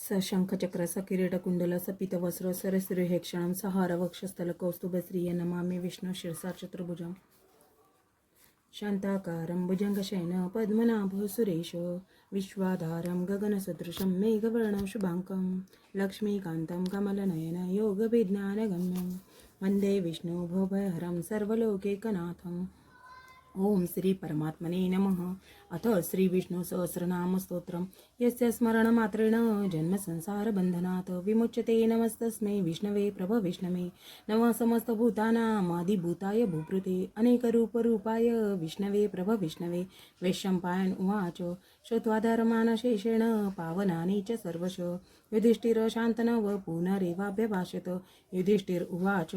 सशंखचक्र सकिरीटकुण्डल सपितवस्त्र सरसिरुहेक्षणं सहारवक्षस्थलकौस्तुभश्रिय नमामि विष्णु शिरसा चतुर्भुजं शान्ताकारं भुजङ्गशयनं पद्मनाभो सुरेश विश्वाधारं गगनसदृशं मेघवर्णं शुभाङ्कं लक्ष्मीकान्तं कमलनयन योगविज्ञानगम्यं वन्दे विष्णु भवभयहरं सर्वलोकैकनाथम् ओम श्री परमात्मने नमः। अथ श्री विष्णु सहस्रनाम स्तोत्रम यस्य स्मरणमात्रेण जन्मसंसारबन्धनात् विमुच्यते। नमस्तस्मै विष्णवे प्रभविष्णवे नमः समस्तभूतानामादिभूताय भूभृते अनेकरूपरूपाय विष्णवे प्रभविष्णवे। वैशम्पायन उवाच श्रुत्वा धर्मानशेषेण पावनानि च सर्वश युधिष्ठिर शान्तनव पुनरेवाभ्यभाषत। युधिष्ठिर उवाच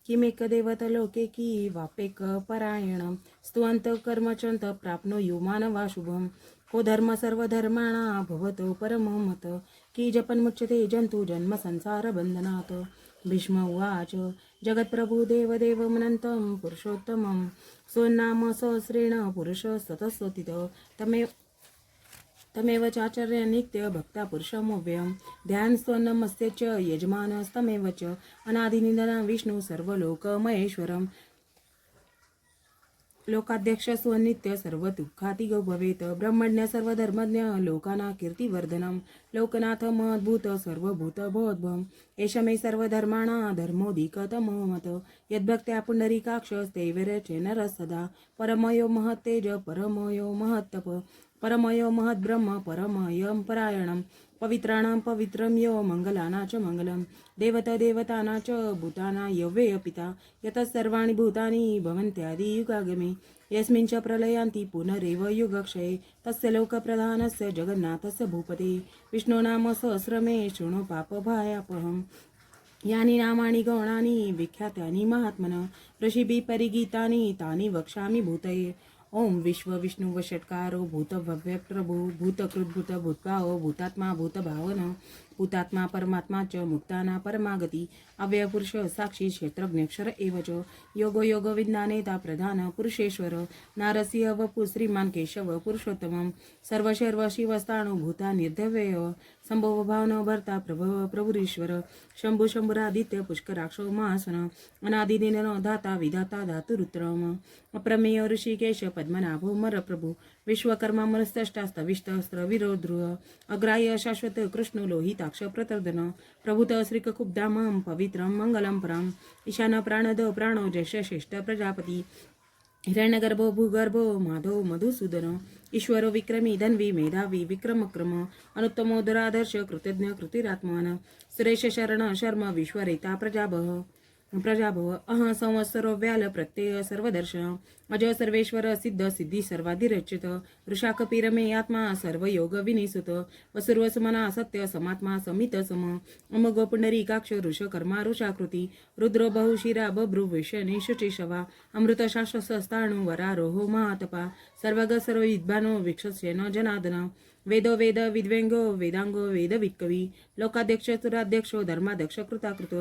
किमेकदेवतलोके की वापेकपरायणं स्तुवन्तकर्मचन्त प्राप्नुयुः मानवा शुभं को धर्म सर्वधर्माणां भवतो परमो मत की जपन्मुच्यते जन्तु जन्म संसारबन्धनात्। भीष्म उवाच जगत्प्रभु देवदेवमनन्तं पुरुषोत्तमं स्वनाम सहस्रेण पुरुषस्ततस्तुतित तमेव चाचर्य नित्य भक्ता पुरुषमव्ययं ध्यान स्वनमस्ते च यजमानस्तमेव च अनादिनिधनं विष्णु सर्वलोकमहेश्वरं लोकाध्यक्ष स्वनित्य सर्वदुःखातिगो भवेत् ब्रह्मण्य सर्वधर्मज्ञ लोकाना कीर्तिवर्धनं लोकनाथ महद्भूत सर्वभूत भवद्भवम् एष मे सर्वधर्माणां धर्मोऽधिकतमो मत यद्भक्त्या पुण्डरीकाक्षस्तेवरचे नरः सदा परमयो महत्तेज परमयो महत्तप परमयो महद्ब्रह्म परमयं परायणं पवित्राणां पवित्रं यो मंगलाना च मंगलं देवतानां च भूतानां यव्यय पिता यतः सर्वाणि भूतानि भवन्त्यादि युगागमे यस्मिन् च प्रलयान्ति पुनरेव युगक्षये तस्य लोकप्रधानस्य जगन्नाथस्य भूपते विष्णुनाम सहस्रमे शृणु पापभयापहम् यानि नामानि गौणानि विख्यातानि महात्मनः ऋषिभिः परिगीतानि तानि वक्ष्यामि भूतये। ओम विश्व विष्णु वषट्कारो भूत भव्य प्रभु भूतकृत भूत भूतभाव भूतात्मा भूतभावन भूतात्मा परमात्मा च मुक्ताना परमागती अव्यय पुरुष साक्षी क्षेत्रज्ञक्षर एव च योगो योग विज्ञानेता प्रधान पुरुषेश्वर नारसिंह वपु श्रीमान केशव पुरुषोत्तमं सर्वशर्व शिवस्थाणु भूता निर्धव्यय संभव भावन भर्ता प्रभुरीश्वर शंभु शंभुरादित्य पुष्कराक्षो महासन अनादिनिधन धाता विधाता धातुरुत्रम अप्रमेय ऋषिकेश पद्मनाभो मर प्रभु विश्वकर्मा मरस्तष्टास्तविष्टस्त्र विरोध्रुव अग्राह्य शाश्वत कृष्ण लोहिताक्ष प्रतर्दन प्रभुत श्रीकुब्धामं पवित्रं मंगलं परम ईशान प्राणद प्राणो जयश्रेष्ठ प्रजापती हिरण्यगर्भो भूगर्भो माधव मधुसूदन ईश्वरो विक्रमी धन्वी मेधावी विक्रमक्रम अनुत्तमो दुरादर्श कृतज्ञ कृतिरात्मान सुरेश शरण शर्म विश्वरेता प्रजाभव अह संवत्सरो व्याल प्रत्यय सर्वदर्शन अज सर्वेश्वर सिद्ध सिद्धी सर्वाधिरचित वृषाकपीरमे आत्मा सर्वयोग विनिसुत वसुर्वसुमना सत्य समात्मा समित सम अमोघ पुंडरीकाक्ष ऋषकर्मा ऋषाकृती रुद्र बहुशिरा बभ्रु विषणी शुचिशवा अमृत शाश्वतस्थाणु वरारोहो महातपा सर्वग सर्वविद्वानो विक्षसेन जनार्दन वेदो वेद विद्वेंगो वेदांगो वेदवित्कवी लोकाध्यक्ष चतुराध्यक्षो धर्माध्यक्ष कृताकृत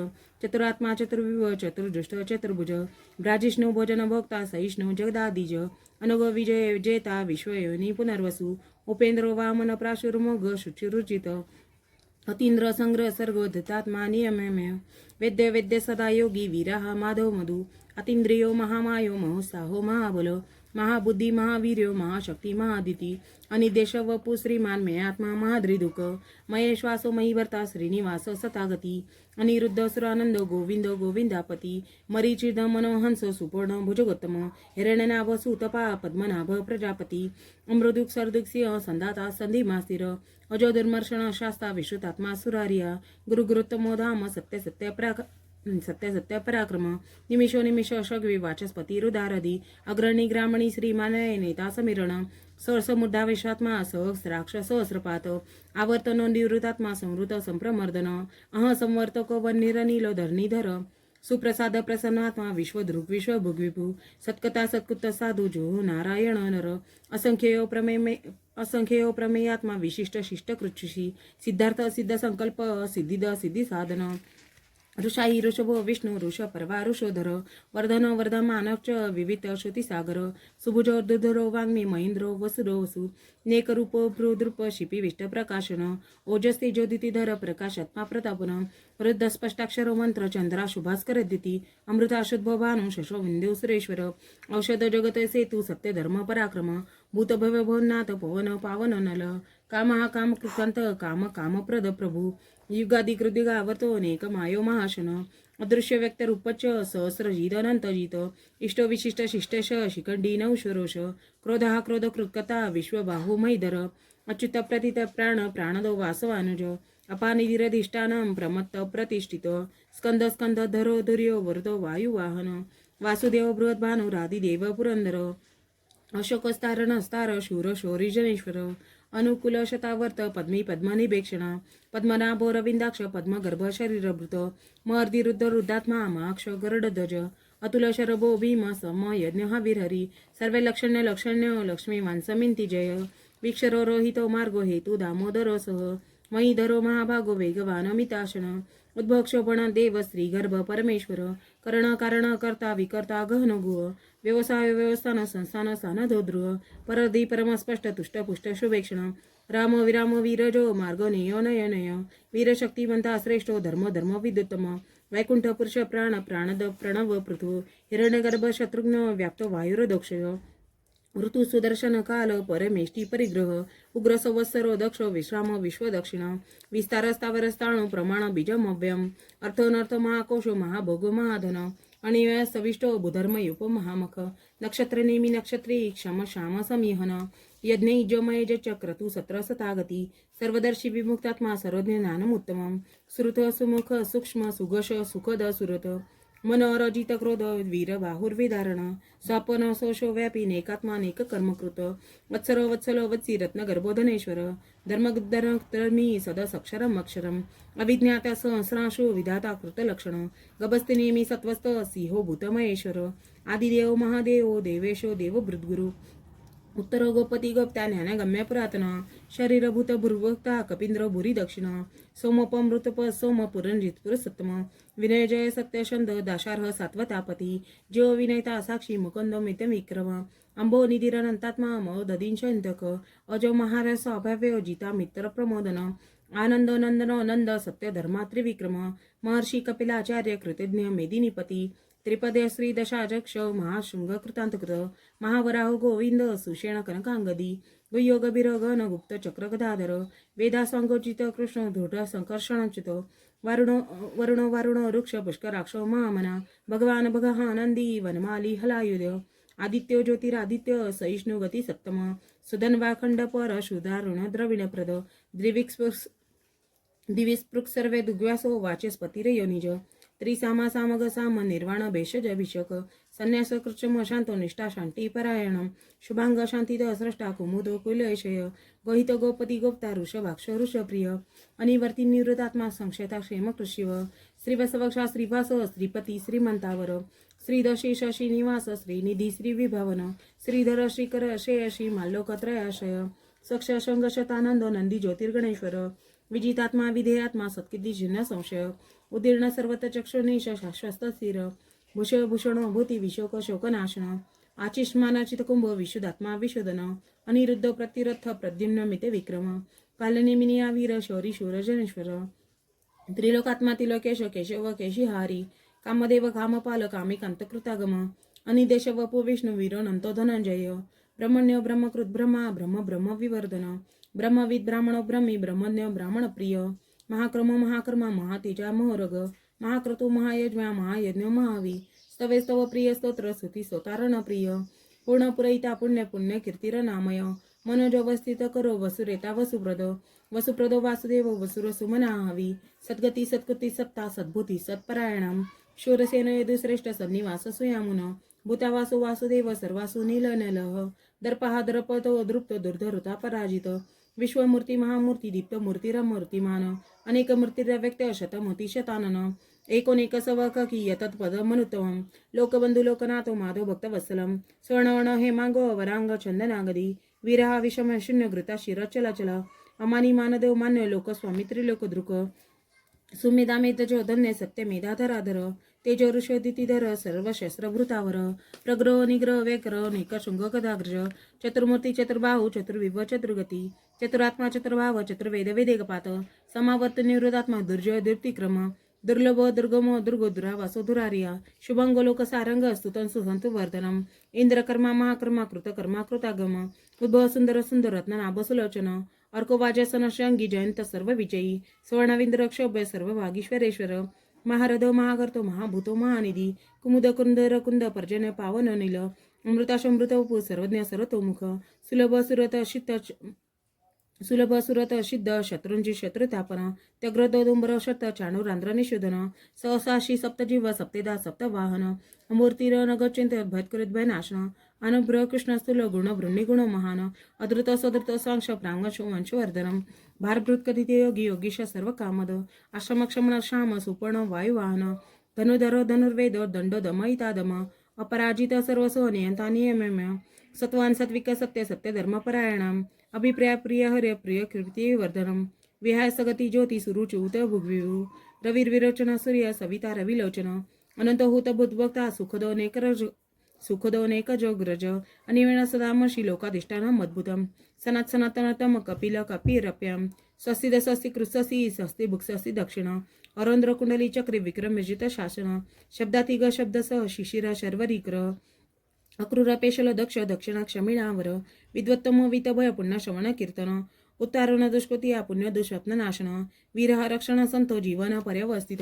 चतुरात्मा चतुर्विव चतुर्दृष्ट चतुर्भुज ब्राजिष्णु भोजन भोक्ता सहिष्णु जगदादिज अनुगो विजय विजेता विश्वयोनी पुनर्वसु उपेंद्रो वामन प्राशुर्मोघ शुचिरुचित अतींद्र संग्रह सर्गो धतात्मा नियमय वेद्य वेद्य सदा योगी वीराः माधव मधु अतींद्रियो महामायो महोत्साहो महाबलो महाबुद्धी महावीर्यो महाशक्ति महादिती अनिदेश वपु श्रीमान मे आत्मा महाद्रिदुक मये श्वासो मयी भर्ता श्रीनिवास सतागती अनिरुद्ध सुरानंद गोविंद गोविंदापती मरीचिद मनोहंस सुपर्ण भुजगोत्तम हिरण्यनाभ सुतपा पद्मनाभ प्रजापती अमृदुक सर्दुक सिंह संदाता संधिमास्तिर अजो दुर्मर्षण शास्ता विश्रुतात्मा सुरारिया गुरुगुरुत्तमो धाम सत्य सत्य पराक्रम निमिषो निमिष शग्वी वाचस्पती रुदारधी अग्रणी ग्रामणी श्रीमानय नेता समीरण सहस्रमुद्धा विश्वात्मा सहस्राक्ष सहस्रपात आवर्तनो निवृतात्मा संवृत संप्रमर्दन अह संवर्तको वन्निरनीलो धरणीधर सुप्रसाद प्रसन्नात्मा विश्वदृक् विश्वभुग्विभु सत्कथा सत्कुत साधु जो नारायण नर असंख्यो प्रमेयात्मा विशिष्ट शिष्ट कृच्छी सिद्धार्थ सिद्ध संकल्प सिद्धिद सिद्धि साधन ऋषाई ऋषभो विष्णु ऋषपर्वा ऋषोधर वर्धन वर्धमानश्च विवित श्रुतिसागर सुभुजो दुधरो वाङ्मी महेन्द्रो वसुरो वसु नेकरूपो भ्रुदृप शिपी विष्टप्रकाशन ओजस्ते ज्योतिधर प्रकाशात्मा प्रतापन वृद्धस्पष्टाक्षरो मंत्र चंद्रा शुभास्कर दिती अमृताशुद्भो भानु शशो विंदू सुरेश्वर औषध जगत सेतु सत्य धर्म पराक्रम भूतभव्य भवनाथ पवन पावन नल काम हा काम कृतांत काम कामप्रद प्रभू युगादिकृदिगावर्तो अनेक मायो महाशन अदृश्य व्यक्त रूपच सहस्रजित अनंतजित इष्ट विशिष्ट शिष्टेश शिखंडी नौशरोष क्रोध हा क्रोध कृत्कता विश्वबाहु मैदर अच्युत प्रतित प्राण प्राणदो वासवानुज अपानिधिरधिष्ठानं प्रमत्त प्रतिष्ठित स्कंद स्कंद धरो धुर्यो वरदो वायुवाहन वासुदेव बृहद्भानु राधिदेव पुरंदर अशोकस्तारण स्तार शूर शौरी जनेश्वर अनुकूल शतावर्त पद्मी पद्मनिभेक्षण पद्मनाभो रविंदाक्ष पद्मगर्भ शरीरभृत मर्दिरुद्ध रुद्धात्मा माक्ष गरुडध्वज अतुल शरभो भीम सम यज्ञ हा विरहरी सर्वे लक्षण्य लक्षण्य लक्ष्मी मानसमिंती जय वीक्षरो रोहितो मार्गो हेतु दामोदरो सह मयीधरो महाभागो वेगवान अमिताशन उद्भक्षोपण देव श्री गर्भ परमेश्वर कर्ण कारण कर्ता विकर्ता गहन गुह व्यवसाय व्यवस्थान संस्थान स्थान ध्रुव परदी परमस्पष्ट तुष्ट पुष्ट शुभेक्षण राम विराम वीरजो मार्ग नेय नय नय वीरशक्तिवंता श्रेष्ठो धर्म धर्म विद्युतम वैकुंठ पुरुष प्राण प्राणद प्रणव पृथु हिरण्यगर्भ शत्रुघ्न व्याप्त वायुरदक्षय ऋतु सुदर्शन काल परमेष्टी परिग्रह उग्र संवत्सरो दक्ष विश्राम विश्व दक्षिण विस्तारस्तावरस्ताणु प्रमाण बीजम अव्यम अर्थनर्थ महाकोशो महाभोगो महाधन अनिव्यय सविष्टो बुधर्म युप महामख नक्षत्र नेमी नक्षत्री क्षम श्याम समीहन यज्ञ इजमय चक्रतु सत्र सतागती सर्वदर्शी विमुक्तात्मा सर्वज्ञ ज्ञानमुत्तमं श्रुत सुमुख सूक्ष्म सुगश सुखद सुरत मनोरजित क्रोध वीर बाहुर्विधारण स्वापन सोशो व्यापी नेकात्मा नेक कर्मकृत वत्सर वत्सल वत्सी रत्न गर्भोधनेश्वर धर्मी सदसक्षरम अक्षरम अभिज्ञाता सहस्रांशो विधाता कृतलक्षण गभस्ति नेमी सत्वस्त सिंहो भूतमहेश्वर आदिदेव महादेव देवेशो देवभृद्गुरु उत्तर गोपती गोप्त्या ज्ञानगम्य पुरातन शरीरभूत भुर्वक्ता कपिंद्र भुरी दक्षिण सोमोपमृतप सोम पुरंजित पुरसत्तम विनय जय सत्यशंद दाशार्ह सात्वतापती जीव विनयता साक्षी मुकुंद मित विक्रम अंबो निधिरनंतात्मा म ददींशंतक अजो महारस अभव्य जिता मित्र प्रमोदन आनंद नंदन नंद सत्य धर्मा त्रिविक्रम महर्षी कपिलाचार्य कृतज्ञ मेदिनीपती त्रिपदे श्री दशाजक्ष महाशृंग कृतांतकृत महावराह गोविंद सुषेण कनकांगदी गुयोग बिरगन गुप्त चक्र गदाधर वेदा संगोचित कृष्ण धृढ संकर्षणचित वरुण वरुण वृक्ष पुष्कराक्ष महामना भगवान भगहानंदी वनमाली हलायुध आदित्य ज्योतिरादित्य सहिष्णु गती सत्तम सुधन्वाखंड पर शुदारुण द्रविणप्रद दिविस्पृक् सर्वे दुग्व्यासो वाचस्पतिरे योनिज त्रिसामा सामग साम निर्वाण भेषज अभिषेक संन्यास कृचम शांतो निष्ठा शांती परायण शुभांग शांतीद स्रष्टा कुमुदो कुलयशय गोहित गोपती गोप्ता ऋषभाक्ष ऋषप्रिय अनिवर्ती निवृत्तात्मा संक्षेता क्षेम कृशिव श्रीवसवक्षा श्रीवास श्रीपती श्रीमंतावर श्रीदशेष श्रीनिवास श्रीनिधी श्रीविभावन श्रीधर श्रीकर श्रेयशी माल्लोकत्रयाशय सक्ष शंगशतानंद नंदी ज्योतिर्गणेश्वर विजितात्मा विधेयात्मा सत्किती जिन्ह संशय उदीर्ण सर्वत चक्षुर्निश शाश्वत स्थिर भूषण भूती विशोक शोकनाशन आचिष्मानाचित कुंभ विशुद्धात्मा विशोधन अनिरुद्ध प्रतिरथ प्रद्युम्न मिते विक्रम कालनेमिनिया वीर शौरी शूर जनेश्वर त्रिलोकात्मा तिलोकेश केशव केशिहारी कामदेव कामपाल कामिकांतकृतागम अनिदेश वपु विष्णु वीरो नंतो धनंजय ब्रह्मण्य ब्रह्मकृत ब्रह्मा ब्रह्म ब्रह्म विवर्धन ब्रह्मविद ब्राह्मण ब्रह्मी ब्रह्मज्ञ ब्राह्मण प्रिय महाक्रम महाकर्म महातेजा महरग महाक्रतु महायज्ञ महायज्ञ महावी स्तवे स्तव प्रिय स्तोत्र स्तुती स्तोतारण प्रिय पूर्ण पुरयिता पुण्य पुण्य कीर्तिर नामय मनोजवस्थित करो वसुरेता वसुप्रदो वासुदेव वसुर सुमनाहवी सद्गती सत्कृती सत्ता सद्भूती सत्परायणम शूरसेन यदुश्रेष्ठ सन्निवास सुयामुन भूतावासु वासुदेव सर्वासु नीलनलः दर्पहा दर्पतो दृप्त दुर्धरुता पराजित विश्वमूर्ती महामूर्ती दीप्त मूर्तिरमूर्तिमान अनेक मूर्तिरव्यक्त शतमूर्ती शतानन एकोनेक सवकी यतत् पदमनुत्तमं लोकबंधु लोकनाथो माधव भक्तवत्सलम स्वर्णवर्ण हेमांगो वरांग चंदनागदी विरहा विषम शून्य घृता शिर चला चला अमानी मानदेव मान्य लोकस्वामी त्रिलोकदृक सुमेधामेतजो धन्य सत्यमेधाधराधर तेजो ऋषोदितीधर सर्व शस्त्रभृतावर प्रग्रह निग्रह व्यग्र निकशृंग गदाग्रज चतुर्मूर्ती चतुर्बाहू चतुर्विभ चतुर्गती चतुरात्मा चतुर्भाव चतुर्वेद वेदेकपात समावर्त निवृत्तात्मा दुर्जय दीप्तिक्रम दुर्लभ दुर्गम दुर्गोदुरा वासोधुरारिया शुभंगोलोक सारंग स्तुतं सुसंतु वर्धनम इंद्रकर्मा महाकर्मा कृतकर्मा कृतागम उद्भव सुंदर सुंदर रत्न नाभसुलोचन अर्कोवाजसन शंगी जयंत सर्व विजयी स्वर्णविंद्र क्षोभ्य सर्व वागीश्वरेश्वर महारथ महागर्तो महाभूतो महानिधी कुमुद कुंदर कुंद पर्जन्य पावन नील अमृताशमृत उपू सर्वज्ञ सर्वतोमुख सुलभ सुरत सिद्ध शत्रूंची शत्रुतापन त्यग्रदोदुंबर शत चाणुरांध्र निशोधन सहसाशी सप्तजीव सप्तेदा सप्तवाहन मूर्तीर नगचिंत भयत्कृत भयनाशन अनुग्रह कृष्णस्थूल गुण बृन्नी गुण महान अधृत सदृत सांश प्रांगश वंशवर्धनम भारभृत कथिते योगी योगीश सर्व कामद आश्रमक्षमण श्याम सुपर्ण वायुवाहन धनुधर धनुर्वेद दंड दमयिता दम अपराजित सर्वसो नियंता नियम्य सत्वान सत्विक सत्य सत्य धर्मपरायणम अभिप्राय प्रिय हर्य प्रिय कीर्ती वर्धनम विहाय सगती ज्योती सुरुचूत भुग्विभू रविर्विरोचन सूर्य सविता रविलोचन अनंत होत बुद्भक्ता सुखदो नेकजोग्रज अनिवेण सदामशी लोकाधिष्ठानम अद्भुतम सनात सनातनतम कपिल कपिरप्यम स्वस्ति स्वस्ति कृत्स्वस्ति स्वस्ति भुक्स्वस्ति दक्षिण अरोंद्र कुंडली चक्री विक्रम विजित शासन शब्दातिग शब्दसह शिशिरा शर्वरीग्रह अक्रूरपेशल दक्ष दक्षिणा क्षमिणावर विद्वत्तम वितभय पुण्य श्रवण कीर्तन उत्तारण दुष्कृती पुण्य दुष्स्वप्न नाशन वीरह रक्षण संतो जीवन पर्यवस्थित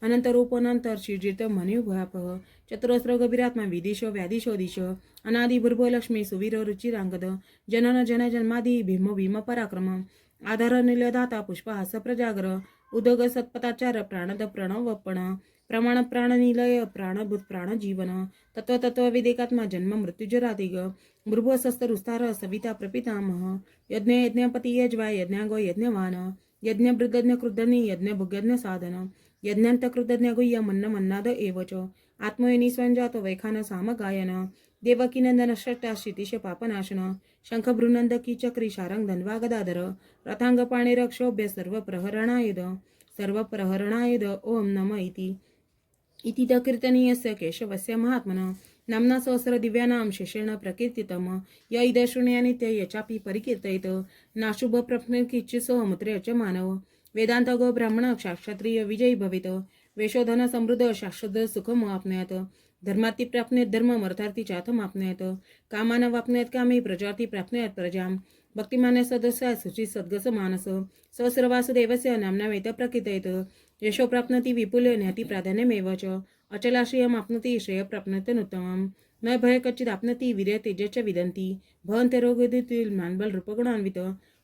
अनंतरूपनंतर शिर्जित मनुभयापह चतुरस्र गभीरात्मा विदिशो व्याधिशो दिश अनादि भूर्भ लक्ष्मी सुवीर रुचिरांगद जनन जन जन्मादि भीम भीम पराक्रम आधार निलदाता पुष्पहास प्रजागर उदग सत्पताचार प्राणद प्रणवपण प्रमाण प्राणनिलय प्राणभूत प्राणजीवन तत्व तत्व विदेकात्मा जन्म मृत्युजरातिग मृभस्स्तरुस्तार सविता प्रपितामह यज्ञ यज्ञपती यज्वा यज्ञागो यज्ञवान यज्ञ वृद्धज्ञ कृद्धनी यज्ञ भुग्यज्ञ साधन यज्ञांत कृतज्ञ गुह्य मन्न मन्नाद एवच आत्मयनी स्वंजात वैखान सामगायन देवकीनंदन षष्टा क्षितिश पापनाशन शंखभृनंदकी चक्री शारंग धन्वा गदाधर रथांग पाणिर क्षोभ्य सर्व प्रहरणायुध ओम नम इति द कीर्तनीयस्य केशवस्य महात्मनः नाम्ना सहस्र दिव्यानां शेषेण प्रकीर्तितम य इद शृणुयानित्य यचापि परिकीर्तयेत नाशुभ प्रज्ञकिच्युसो मुत्रे च मानव वेदांत गो ब्राह्मण क्षत्रिय विजयी भवेत वेशोधन समृद्ध शाश्वत सुखम वाप्नुयात धर्मार्थी प्राप्नुयात धर्म अर्थार्थी चाथम वाप्नुयात कामान वाप्नुयात कामे प्रजार्थी प्राप्नुयात प्रजाम भक्तिमान्य सदस्य सुचित सद्गस मानस सहस्र वासुदेवस्य नाम्ना वेत प्रकीर्तयेत यशो प्राप्नोति विपुल न्याति प्राधान्यमेवच अचलाश्रयम् आप्नोति श्रेय प्राप्नोत्यनुत्तमम् न भय कच्चित् आप्नोति वीर्य तेजश्च विदन्ति भवन्ते रोगोदितील मानबल रूपगुणान्वित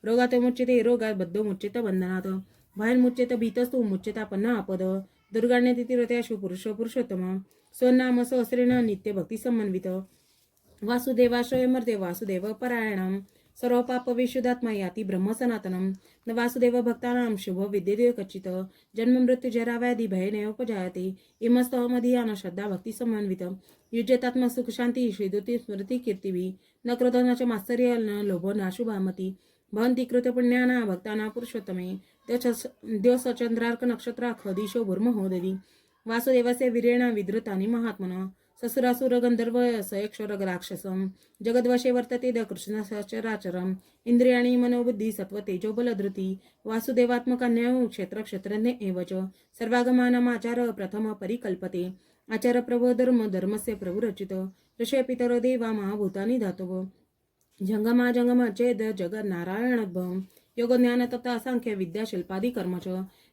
रोगात मुच्यते रोगात बद्धो मुच्येत बंधनात् भयन्मुच्येत भीतस्तु मुच्येतापन्ना आपद दुर्गाण्यतिथिरत्याशु पुरुषो पुरुषोत्तम स्वनाम सहस्रेण नित्य भक्ती समन्वित वासुदेवाश्रयमर्ते वासुदेव परायणम् सर्व पाप विशुद्धात्मा याति ब्रह्म सनातनम न वासुदेव भक्तानां शुभ विद्येदेव कच्चित जन्म मृत्यु जरा व्याधि भयनेवोपजायते इमस्तमधियान श्रद्धा भक्ति समन्वित युज्यतात्मा सुख शांती श्रीदुति स्मृति कीर्तिभि न क्रोध न च मात्सर्य न लोभो न शुभामती भवन्ति कृत पुण्याना भक्ताना पुरुषोत्तमे द्योसचंद्रार्क नक्षत्राख दिशो भूर्महोदरी वासुदेवस्य वीरेण विधृतानि महात्मनः ससुरासुर गंधर्व सयक्षर राक्षसम जगद्वशे वर्तते द कृष्ण सचराचरम इंद्रियाणी मनोबुद्धी सत्व तेजो बलधृती वासुदेवात्मकन्यायो क्षेत्र क्षेत्रज्ञ एवच सर्वागमानमाचार प्रथम परिकल्पते आचार प्रभो धर्म धर्मस्य प्रभुरचित ऋषय पितर देवा महाभूतानि धातव जंगमा जंगम चेद जगद नारायणोद्भवम् योग ज्ञान तथा सांख्य विद्या शिल्पादि कर्मच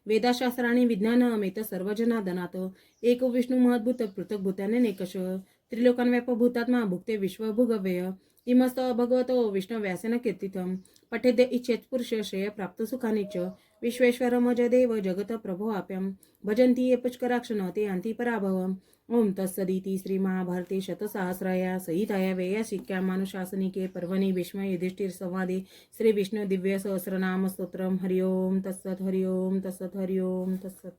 वेदाशास्त्राणि विज्ञानमेत सर्वजनादनात एको विष्णु महद्भूत पृथक भूताने नेकश त्रिलोकान्व्याप भूतात्मा भुक्ते विश्व भुगव्यय इमस्त भगवतो विष्णु व्यासेन कीर्तितम पठेद्य इच्छेत पुरुष श्रेय प्राप्त सुखानि च विश्वेश्वर मजदेव जगत प्रभो आप्यम भजन्ति ये पुष्कराक्षण ते यान्ति पराभवम् ओम तत्सदिति श्री महाभारते शतसहस्राया संहिताया वैयासिक्यामानुशासनिके पर्वणि भीष्म युधिष्ठिर संवादे श्री विष्णु दिव्य सहस्रनाम स्तोत्रम हरि ओम तत्सत हरि ओम तत्सत हरि ओम तत्सत।